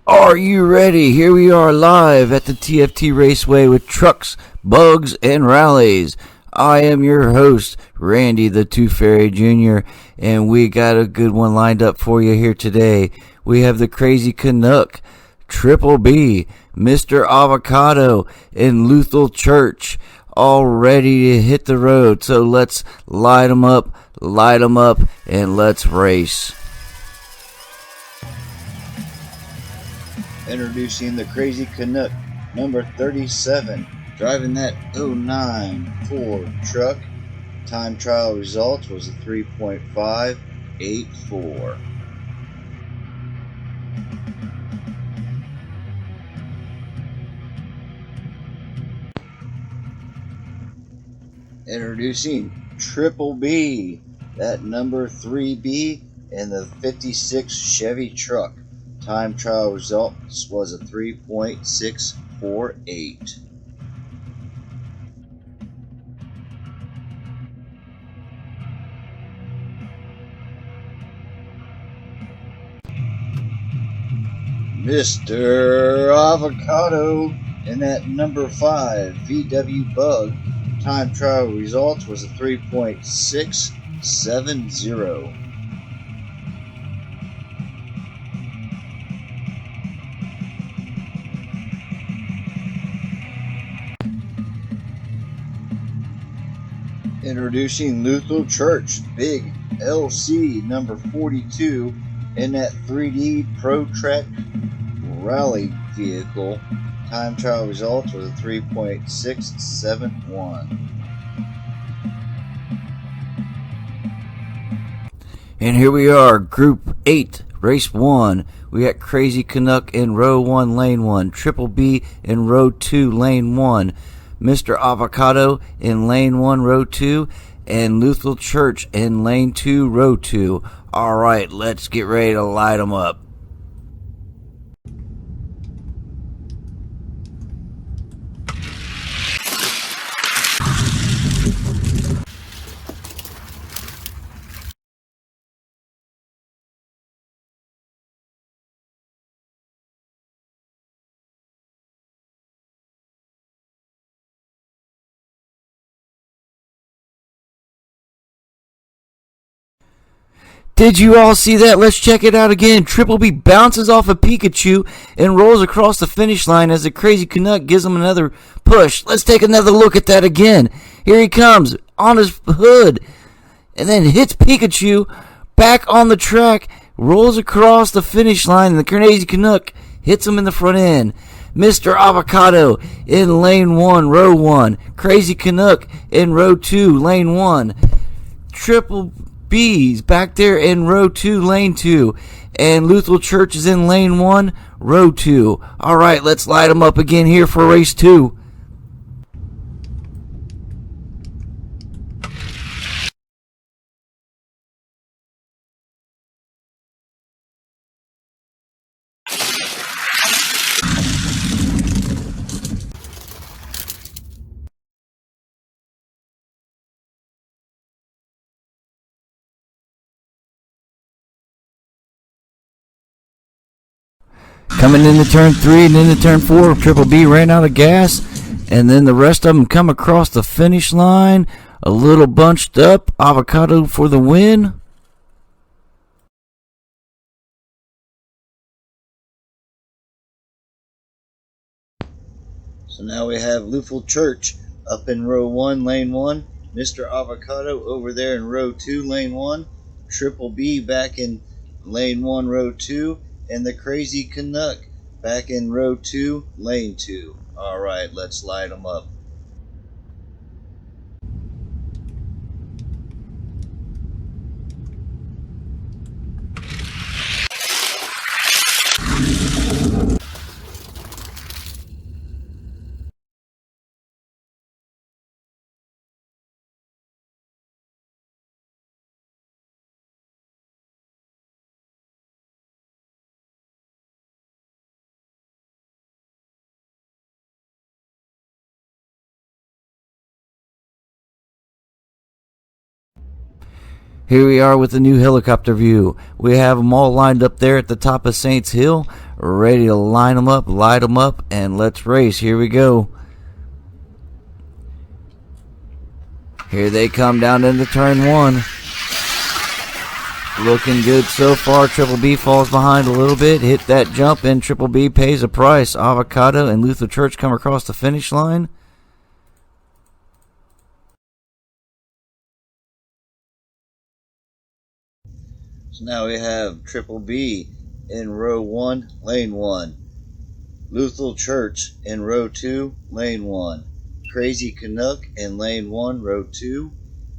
Are you ready? Here we are live at the TFT Raceway with trucks, bugs, and rallies. I am your host, Randy the Tooth Fairy Jr., and we got a good one lined up for you here today. We have the Crazy Canuck, Triple B, Mr. Avocado, and Luthel Church all ready to hit the road. So let's light 'em up, and let's race. Introducing the Crazy Canuck, number 37, driving that 09 Ford truck. Time trial results was a 3.584. Introducing Triple B, that number 3B in the 56 Chevy truck. Time trial results was a 3.648. Mr. Avocado in that number 5 VW Bug. Time trial results was a 3.670. Introducing Luthel Church, Big LC number 42 in that 3D Pro Track Rally vehicle. Time trial results was a 3.671. And here we are, Group 8, Race 1. We got Crazy Canuck in Row 1, Lane 1. Triple B in Row 2, Lane 1. Mr. Avocado in Lane 1, Row 2. And Luthel Church in Lane 2, Row 2. Alright, let's get ready to light them up. Did you all see that? Let's check it out again. Triple B bounces off a Pikachu and rolls across the finish line as the Crazy Canuck gives him another push. Let's take another look at that again. Here he comes on his hood and then hits Pikachu back on the track, rolls across the finish line, and the Crazy Canuck hits him in the front end. Mr. Avocado in Lane 1, Row 1. Crazy Canuck in Row 2, Lane 1. Triple B's back there in Row 2, Lane 2. And Luthel Church is in Lane 1, Row 2. Alright, let's light them up again here for Race 2. Coming into turn 3 and into turn 4, Triple B ran out of gas, and then the rest of them come across the finish line, a little bunched up. Avocado for the win. So now we have Luthel Church up in Row 1, Lane 1. Mr. Avocado over there in Row 2, Lane 1. Triple B back in Lane 1, Row 2. And the Crazy Canuck back in Row 2, Lane 2. Alright, let's light them up. Here we are with the new helicopter view. We have them all lined up there at the top of Saints Hill, ready to line them up, light them up, and let's race. Here we go. Here they come down into turn 1. Looking good so far. Triple B falls behind a little bit. Hit that jump, and Triple B pays a price. Avocado and Luther Church come across the finish line. So now we have Triple B in row 1, lane 1. Luther Church in row 2, lane 1. Crazy Canuck in lane 1, row 2.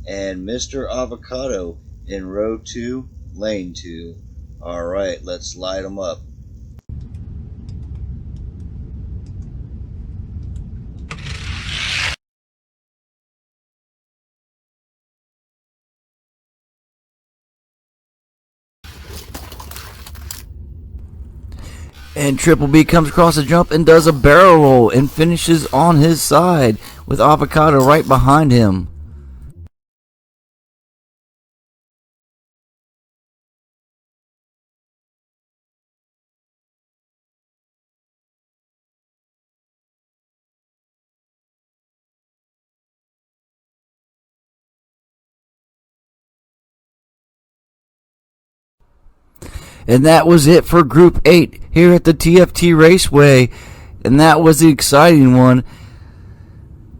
And Mr. Avocado in row 2, lane 2. Alright, let's light them up. And Triple B comes across the jump and does a barrel roll and finishes on his side with Avocado right behind him. And that was it for Group 8 here at the TFT Raceway. And that was the exciting one.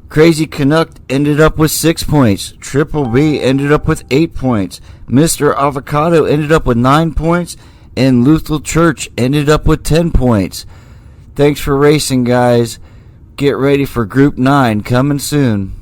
Crazy Canuck ended up with 6 points. Triple B ended up with 8 points. Mr. Avocado ended up with 9 points. And Luther Church ended up with 10 points. Thanks for racing, guys. Get ready for Group 9 coming soon.